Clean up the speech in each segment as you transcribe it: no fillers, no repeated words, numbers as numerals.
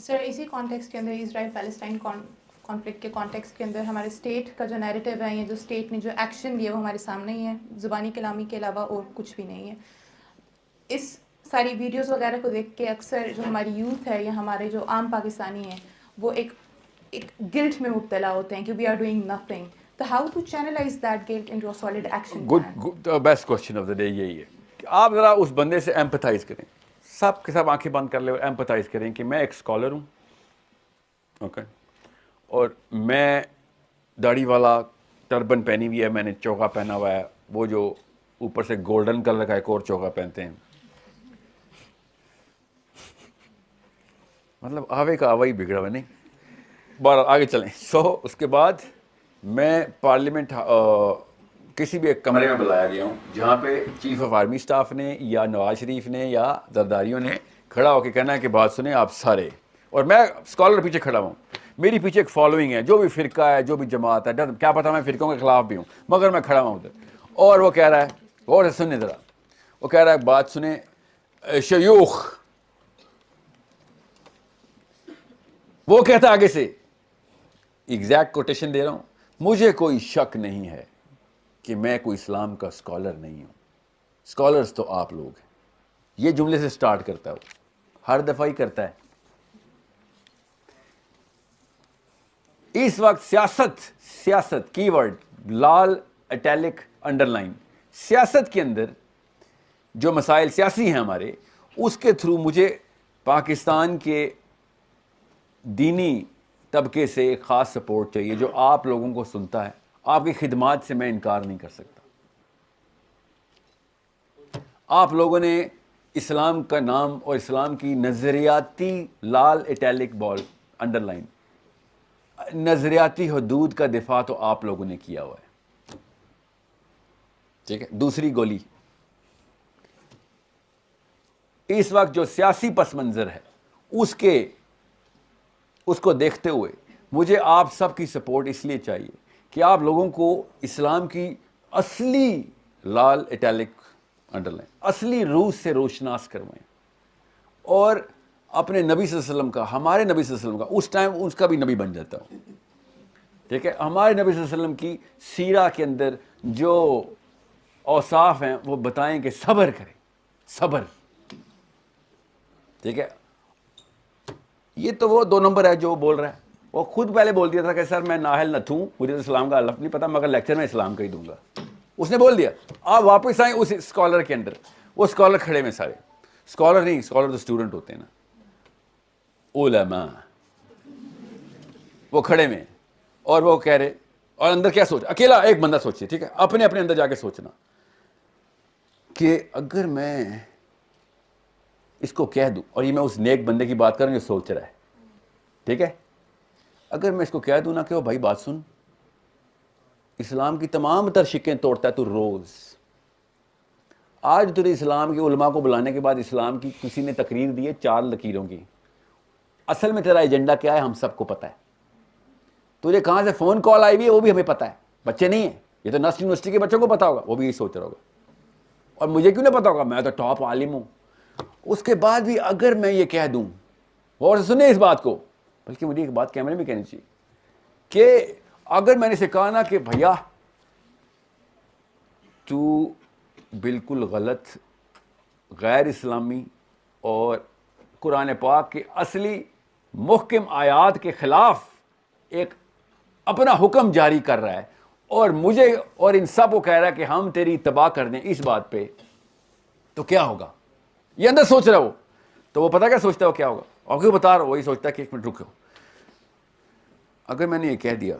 سر اسی کانٹیکسٹ کے اندر اسرائیل Palestine conflict کے کانٹیکسٹ کے اندر ہمارے اسٹیٹ کا جو نیریٹیو ہے، یہ جو اسٹیٹ نے جو ایکشن لیا وہ ہمارے سامنے ہی ہے، زبانی کلامی کے علاوہ اور کچھ بھی نہیں ہے. اس ساری ویڈیوز وغیرہ کو دیکھ کے اکثر جو ہماری یوتھ ہے یا ہمارے جو عام پاکستانی ہیں وہ ایک گلٹ میں مبتلا ہوتے ہیں کہ وی آر ڈوئنگ نتھنگ. تو how to channelise that guilt into a solid action plan? Good best question of the day یہی ہے کہ آپ ذرا اس بندے سے ایمپتھائز کریں، سب کے سب آنکھیں بند کر لیں اور ایمپتھائز کریں کہ میں ایک اسکالر ہوں، اوکے، اور میں داڑھی والا ٹربن پہنی ہوئی ہے، میں نے چوکا پہنا ہوا ہے، وہ جو اوپر سے گولڈن کلر کا ایک اور چوکا پہنتے ہیں، مطلب آوے کا آوا ہی بگڑا ہوا نہیں. بہرحال آگے چلیں. اس کے بعد میں پارلیمنٹ کسی بھی ایک کمرے میں بلایا گیا ہوں جہاں پہ چیف آف آرمی اسٹاف نے یا نواز شریف نے یا زرداریوں نے کھڑا ہو کے کہنا ہے کہ بات سنیں آپ سارے، اور میں اسکالر پیچھے کھڑا ہوں، میری پیچھے ایک فالوئنگ ہے، جو بھی فرقہ ہے، جو بھی جماعت ہے، کیا پتہ میں فرقوں کے خلاف بھی ہوں، مگر میں کھڑا ہوں ادھر. اور وہ کہہ رہا ہے، اور سنیں ذرا، وہ کہہ رہا ہے بات سنیں شیوخ، وہ کہتا ہے آگے سے، ایگزیکٹ کوٹیشن دے رہا ہوں، مجھے کوئی شک نہیں ہے کہ میں کوئی اسلام کا اسکالر نہیں ہوں، اسکالرس تو آپ لوگ ہیں. یہ جملے سے سٹارٹ کرتا ہے، وہ ہر دفعہ ہی کرتا ہے. اس وقت سیاست کی ورڈ لال اٹیلک انڈر لائن، سیاست کے اندر جو مسائل سیاسی ہیں ہمارے، اس کے تھرو مجھے پاکستان کے دینی طبقے سے ایک خاص سپورٹ چاہیے جو آپ لوگوں کو سنتا ہے. آپ کی خدمات سے میں انکار نہیں کر سکتا. آپ لوگوں نے اسلام کا نام اور اسلام کی نظریاتی لال اٹیلک بال انڈر لائن، نظریاتی حدود کا دفاع تو آپ لوگوں نے کیا ہوا ہے. ٹھیک ہے. دوسری گولی، اس وقت جو سیاسی پس منظر ہے اس کو دیکھتے ہوئے مجھے آپ سب کی سپورٹ اس لیے چاہیے کہ آپ لوگوں کو اسلام کی اصلی لال اٹیلک انڈر لائن، اصلی روح سے روشناس کروائیں، اور اپنے نبی صلی اللہ علیہ وسلم کا، ہمارے نبی صلی اللہ علیہ وسلم کا، اس ٹائم اس کا بھی نبی بن جاتا ہوں. ٹھیک ہے. ہمارے نبی صلی اللہ علیہ وسلم کی سیرہ کے اندر جو اوصاف ہیں وہ بتائیں کہ صبر کریں، صبر. ٹھیک ہے. یہ تو وہ 2 نمبر ہے جو بول رہا ہے. وہ خود پہلے بول دیا تھا کہ سر میں نااہل نہ ہوں، مجھے تو اسلام کا الف نہیں پتا، مگر لیکچر میں اسلام کا ہی دوں گا. اس نے بول دیا. آپ واپس آئیں اس اسکالر کے اندر، وہ اسکالر کھڑے میں سارے، اسکالر نہیں، اسکالر تو اسٹوڈنٹ ہوتے ہیں نا، علماء، وہ کھڑے میں، اور وہ کہہ رہے، اور اندر کیا سوچ، اکیلا ایک بندہ سوچے، ٹھیک ہے، اپنے اندر جا کے سوچنا کہ اگر میں اس کو کہہ دوں، اور یہ میں اس نیک بندے کی بات کر رہا ہوں جو سوچ رہا ہے، ٹھیک ہے، اگر میں اس کو کہہ دوں نا کہ وہ بھائی بات سن، اسلام کی تمام تر شکیں توڑتا ہے تو روز، آج تجھے اسلام کے علماء کو بلانے کے بعد اسلام کی کسی نے تقریر دی ہے 4 لکیروں کی، اصل میں تیرا ایجنڈا کیا ہے ہم سب کو پتہ ہے. تجھے کہاں سے فون کال آئی ہوئی ہے وہ بھی ہمیں پتہ ہے. بچے نہیں ہیں، یہ تو نسل یونیورسٹی کے بچوں کو پتا ہوگا، وہ بھی یہی سوچ رہا ہوگا. اور مجھے کیوں نہیں پتا ہوگا، میں تو ٹاپ عالم ہوں. اس کے بعد بھی اگر میں یہ کہہ دوں، اور سنیں اس بات کو، بلکہ مجھے ایک بات کیمرے میں کہنی چاہیے کہ اگر میں نے اسے کہا نا کہ بھیا تو بالکل غلط، غیر اسلامی اور قرآن پاک کے اصلی محکم آیات کے خلاف ایک اپنا حکم جاری کر رہا ہے، اور مجھے اور ان سب کو کہہ رہا ہے کہ ہم تیری تباہ کر دیں اس بات پہ، تو کیا ہوگا؟ یہ اندر سوچ رہا ہے وہ. تو وہ پتہ کیا سوچتا ہے وہ کیا ہوگا، اور کیوں بتا رہا ہوں، وہی سوچتا ہے کہ ایک منٹ رکو، اگر میں نے یہ کہہ دیا،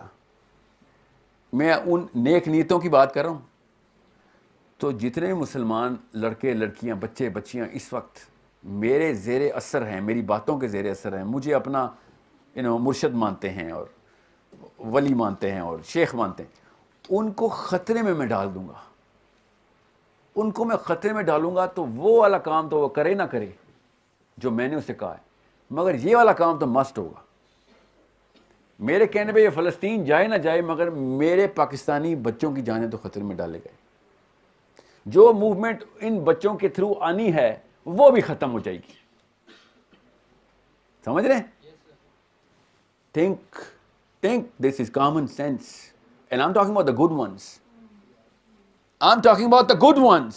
میں ان نیک نیتوں کی بات کر رہا ہوں، تو جتنے مسلمان لڑکے لڑکیاں بچے بچیاں اس وقت میرے زیر اثر ہیں، میری باتوں کے زیر اثر ہیں، مجھے اپنا مرشد مانتے ہیں اور ولی مانتے ہیں اور شیخ مانتے ہیں، ان کو خطرے میں ڈال دوں گا. ان کو میں خطرے میں ڈالوں گا تو وہ والا کام تو وہ کرے نہ کرے جو میں نے اسے کہا ہے، مگر یہ والا کام تو مسٹ ہوگا. میرے کہنے پہ یہ فلسطین جائے نہ جائے، مگر میرے پاکستانی بچوں کی جانیں تو خطرے میں ڈالے گئے. جو موومنٹ ان بچوں کے تھرو آنی ہے وہ بھی ختم ہو جائے گی. سمجھ رہے ہیں؟ Think this is common sense. And I'm talking about the good ones. I'm talking about the good ones.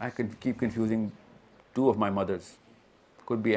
I can keep confusing two of my mothers. Could be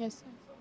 Yes, sir.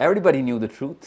Everybody knew the truth.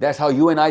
That's how you and I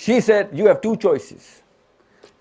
She said, "You have two choices."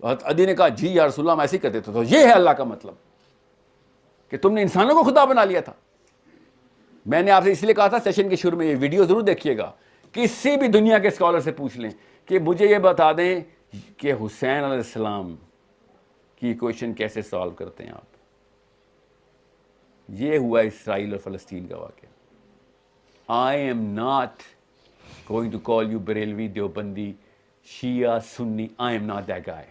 تو حضرت عدی نے کہا جی یا رسول اللہ ہم ایسے ہی کرتے تھے. تو یہ ہے اللہ کا مطلب کہ تم نے انسانوں کو خدا بنا لیا تھا. میں نے آپ سے اس لیے کہا تھا سیشن کے شروع میں یہ ویڈیو ضرور دیکھیے گا, کسی بھی دنیا کے اسکالر سے پوچھ لیں کہ مجھے یہ بتا دیں کہ حسین علیہ السلام کی ایکویشن کیسے سالو کرتے ہیں آپ. یہ ہوا اسرائیل اور فلسطین کا واقعہ. I am not going to call you Barelvi, Deobandi, Shia, Sunni. I am not that guy.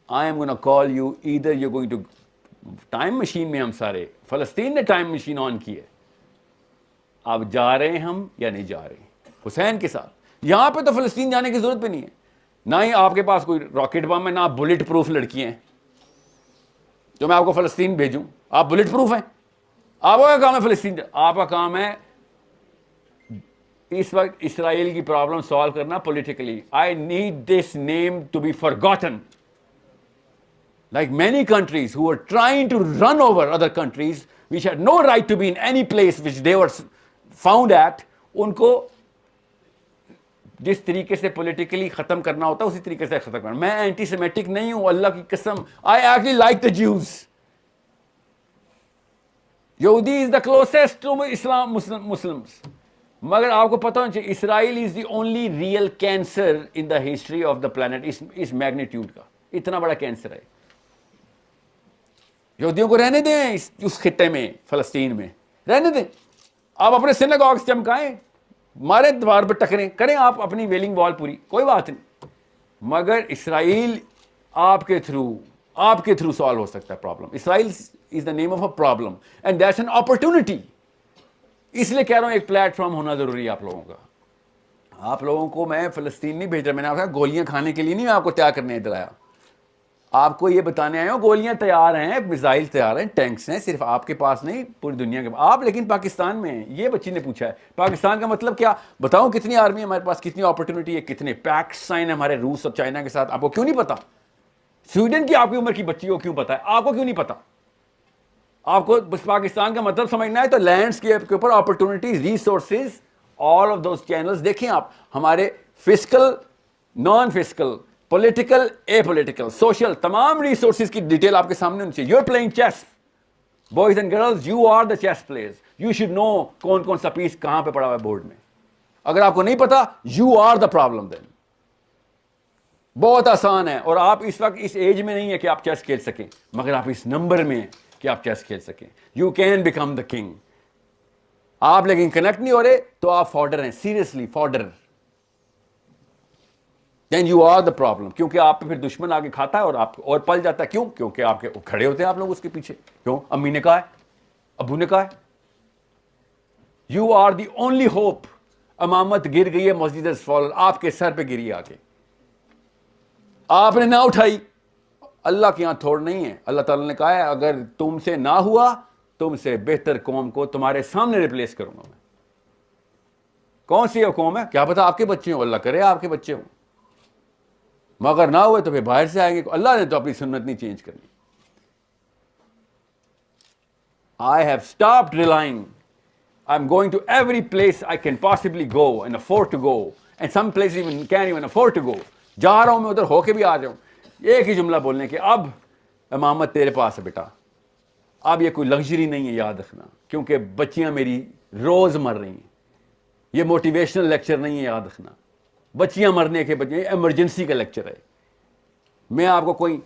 I am gonna call you either you going to time machine میں. ہم سارے فلسطین نے ٹائم مشین آن کی ہے, اب جا رہے ہیں ہم یا نہیں جا رہے حسین کے ساتھ. یہاں پہ تو فلسطین جانے کی ضرورت بھی نہیں ہے, نہ ہی آپ کے پاس کوئی راکٹ بم ہے, نہ آپ بلٹ پروف لڑکی ہیں جو میں آپ کو فلسطین بھیجوں. آپ بلٹ پروف ہیں, آپ کا کام ہے فلسطین, آپ کا کام ہے اس وقت اسرائیل کی پرابلم سالو کرنا politically. I need this name to be forgotten. Like many countries who were trying to run over other countries which had no right to be in any place which they were found at, ان کو جس طریقے سے politically ختم کرنا ہوتا ہے اسی طریقے سے ختم کرنا. میں اینٹی سیمیٹک نہیں ہوں, اللہ کی قسم. I actually like the Jews. یہودی is the closest to Islam, Muslims. مگر آپ کو پتہ ہونا چاہیے اسرائیل is the only real cancer in the history of the planet. اس میگنیٹیوڈ کا اتنا بڑا کینسر ہے. یہودیوں کو رہنے دیں اس خطے میں, فلسطین میں رہنے دیں. آپ اپنے سیناگوگز چمکائیں, مارے دیوار پہ ٹکریں, کریں آپ اپنی ویلنگ وال پوری, کوئی بات نہیں. مگر اسرائیل آپ کے تھرو سالو ہو سکتا ہے problem. Israel is the name of a problem and that's an opportunity. اس لیے کہہ رہا ہوں ایک پلیٹ فارم ہونا ضروری ہے آپ لوگوں کا. آپ لوگوں کو میں فلسطین نہیں بھیج رہا, میں نے آپ کو گولیاں کھانے کے لیے نہیں میں آپ کو تیار کرنے ادھر آیا. آپ کو یہ بتانے آئے ہوں گولیاں تیار ہیں, میزائل تیار ہیں, ٹینکس ہیں, صرف آپ کے پاس نہیں پوری دنیا کے پاس. آپ لیکن پاکستان میں ہیں. یہ بچی نے پوچھا ہے پاکستان کا مطلب کیا, بتاؤں کتنی آرمی ہے ہمارے پاس, کتنی اپرچونٹی ہے, کتنے پیکٹس سائن ہیں ہمارے روس اور چائنا کے ساتھ. آپ کو کیوں نہیں پتا؟ سویڈن کی آپ کی عمر کی بچی کو کیوں پتا ہے, آپ کو کیوں نہیں پتا؟ آپ کو بس پاکستان کا مطلب سمجھنا ہے تو لینڈسکیپ کے اوپر opportunities, resources, all of those channels دیکھیں آپ. ہمارے fiscal, non fiscal, political, apolitical, social, تمام ریسورسز کی ڈیٹیل آپ کے سامنے ہونی چاہیے. You are playing chess, boys and girls, you are the chess players. You should know کون کون سا پیس کہاں پہ پڑا ہوا ہے بورڈ میں. اگر آپ کو نہیں پتا, یو آر دا پرابلم. دین بہت آسان ہے, اور آپ اس وقت اس ایج میں نہیں ہے کہ آپ چیس کھیل سکیں, مگر آپ اس نمبر میں ہیں کہ آپ چیس کھیل سکیں. You can become the king. آپ لیکن کنیکٹ نہیں ہو رہے تو آپ فارڈر ہیں, seriously fodder. Then you are the problem. کیونکہ آپ پہ پھر دشمن آگے کھاتا ہے اور آپ اور پل جاتا ہے. کیوں؟ کیونکہ آپ کے کھڑے ہوتے ہیں آپ لوگ اس کے پیچھے. کیوں؟ امی نے کہا ہے, ابو نے کہا ہے. You are the only hope. امامت گر گئی ہے, مسجد از فالن, آپ کے سر پہ گری آ کے, آپ نے نہ اٹھائی. اللہ کے یہاں تھوڑ نہیں ہے. اللہ تعالیٰ نے کہا ہے اگر تم سے نہ ہوا, تم سے بہتر قوم کو تمہارے سامنے ریپلیس کروں گا میں. کون سی قوم ہے کیا پتا, آپ کے بچے ہوں, اللہ کرے آپ کے بچے ہوں, مگر نہ ہوئے تو پھر باہر سے آئیں گے. اللہ نے تو اپنی سنت نہیں چینج کرنی. I have stopped relying. I'm going to every place I can possibly go and afford to go, and some places even can't even afford to go. جا رہا ہوں میں ادھر, ہو کے بھی آ جاؤں. ایک ہی جملہ بولنے کہ اب امامت تیرے پاس ہے بیٹا. اب یہ کوئی لگژری نہیں ہے, یاد رکھنا, کیونکہ بچیاں میری روز مر رہی ہیں. یہ موٹیویشنل لیکچر نہیں ہے, یاد رکھنا. بچیاں مرنے کے بچے ایمرجنسی کا لیکچر ہے. میں آپ کو کوئی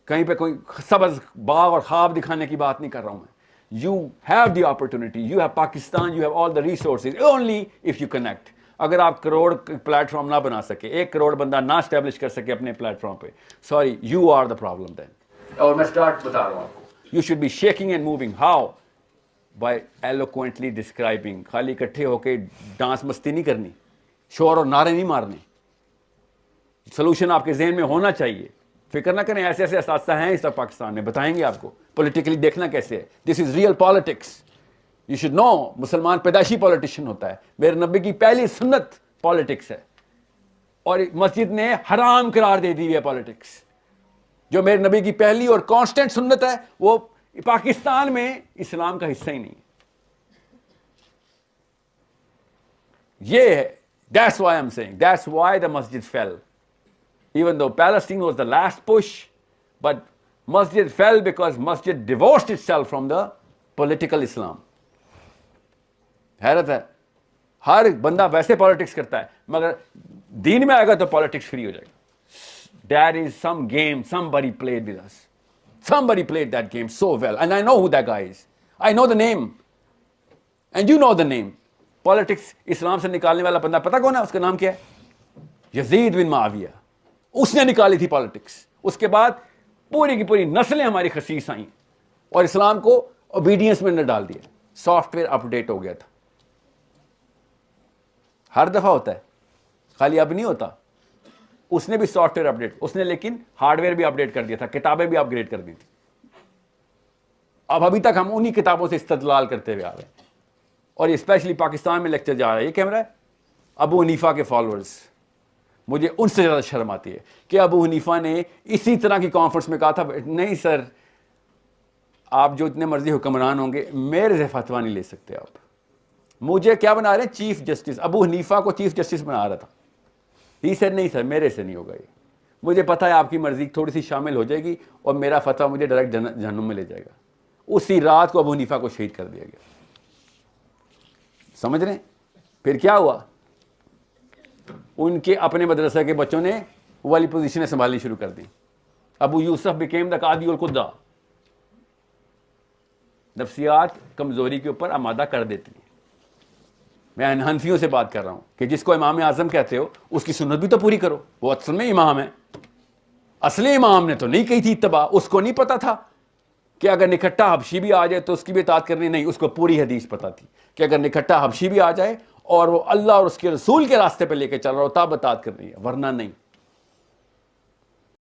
کہیں پہ کوئی سبز باغ اور خواب دکھانے کی بات نہیں کر رہا ہوں میں. You have the opportunity, you have Pakistan, you have all the resources, only if you connect. اگر آپ کروڑ پلیٹ فارم نہ بنا سکے, 1 کروڑ بندہ نہ اسٹیبلش کر سکے اپنے پلیٹ فارم پہ, sorry, you are the problem then. اور میں اسٹارٹ بتا رہا ہوں آپ کو. You should be shaking and moving. How? By eloquently describing. خالی اکٹھے ہو کے ڈانس مستی نہیں کرنی, شور اور نعرے نہیں مارنے. سولوشن آپ کے ذہن میں ہونا چاہیے. فکر نہ کریں, ایسے ایسے اساتذہ ہیں اس وقت پاکستان میں, بتائیں گے آپ کو پولیٹیکلی دیکھنا کیسے ہے. This is real politics. You should know. مسلمان پیدائشی پولیٹیشین ہوتا ہے. میرے نبی کی پہلی سنت پالیٹکس ہے, اور مسجد نے حرام قرار دے دی ہے پالیٹکس. جو میرے نبی کی پہلی اور کانسٹنٹ سنت ہے وہ پاکستان میں اسلام کا حصہ ہی نہیں ہے. یہ ہے. That's why I'm saying, that's why the masjid fell. even though Palestine was the last push, but Masjid fell because Masjid divorced itself from the political Islam. حیرت ہے, ہر بندہ ویسے پالیٹکس کرتا ہے مگر دین میں آئے گا تو پالیٹکس فری ہو جائے گا. There is some game somebody played with us. Somebody played that game so well, and I know who that guy is. I know the name, and you know the name. Politics اسلام سے نکالنے والا بندہ پتہ کون ہے؟ اس کا نام کیا ہے؟ یزید بن معاویہ. اس نے نکالی تھی پالیٹکس. اس کے بعد پوری کی پوری نسلیں ہماری خسیس آئیں اور اسلام کو اوبیڈینس میں نہ ڈال دیا. سافٹ ویئر اپ ڈیٹ ہو گیا تھا. ہر دفعہ ہوتا ہے, خالی اب نہیں ہوتا. اس نے بھی سافٹ ویئر اپڈیٹ, اس نے لیکن ہارڈ ویئر بھی اپڈیٹ کر دیا تھا, کتابیں بھی اپ گریڈ کر دی تھی. اب ابھی تک ہم انہی کتابوں سے استدلال کرتے ہوئے آ رہے ہیں. اور اسپیشلی پاکستان میں لیکچر جا رہا ہے, یہ کیمرہ ہے ابو حنیفہ کے فالوورز. مجھے ان سے زیادہ شرم آتی ہے کہ ابو حنیفہ نے اسی طرح کی کانفرنس میں کہا تھا نہیں سر, آپ جو اتنے مرضی حکمران ہوں گے میرے سے فتویٰ نہیں لے سکتے آپ. مجھے کیا بنا رہے ہیں؟ Chief justice. ابو حنیفہ کو چیف جسٹس بنا رہا تھا. ہی سر نہیں سر میرے سے نہیں ہوگا یہ, مجھے پتہ ہے آپ کی مرضی تھوڑی سی شامل ہو جائے گی اور میرا فتویٰ مجھے ڈائریکٹ جہنم میں لے جائے گا. اسی رات کو ابو حنیفہ کو شہید کر دیا گیا. سمجھ رہے ہیں؟ پھر کیا ہوا؟ ان کے اپنے مدرسہ کے بچوں نے وہ والی پوزیشنیں سنبھالنی شروع کر دی. ابو یوسف بیکیم دا قاضی القضا. نفسیات کمزوری کے اوپر آمادہ کر دیتی ہیں. میں حنفیوں سے بات کر رہا ہوں کہ جس کو امام اعظم کہتے ہو اس کی سنت بھی تو پوری کرو, وہ اصل میں امام ہے. اصل امام نے تو نہیں کہی تھی اتباع, اس کو نہیں پتا تھا کہ اگر نکھٹا حبشی بھی آ جائے تو اس کی بھی اطاعت کرنی نہیں. اس کو پوری حدیث پتا تھی کہ اگر نکھٹا حبشی بھی آ جائے اور وہ اللہ اور اس کے رسول کے راستے پہ لے کے چل رہا ہو تب اطاعت کرنی ہے, ورنہ نہیں.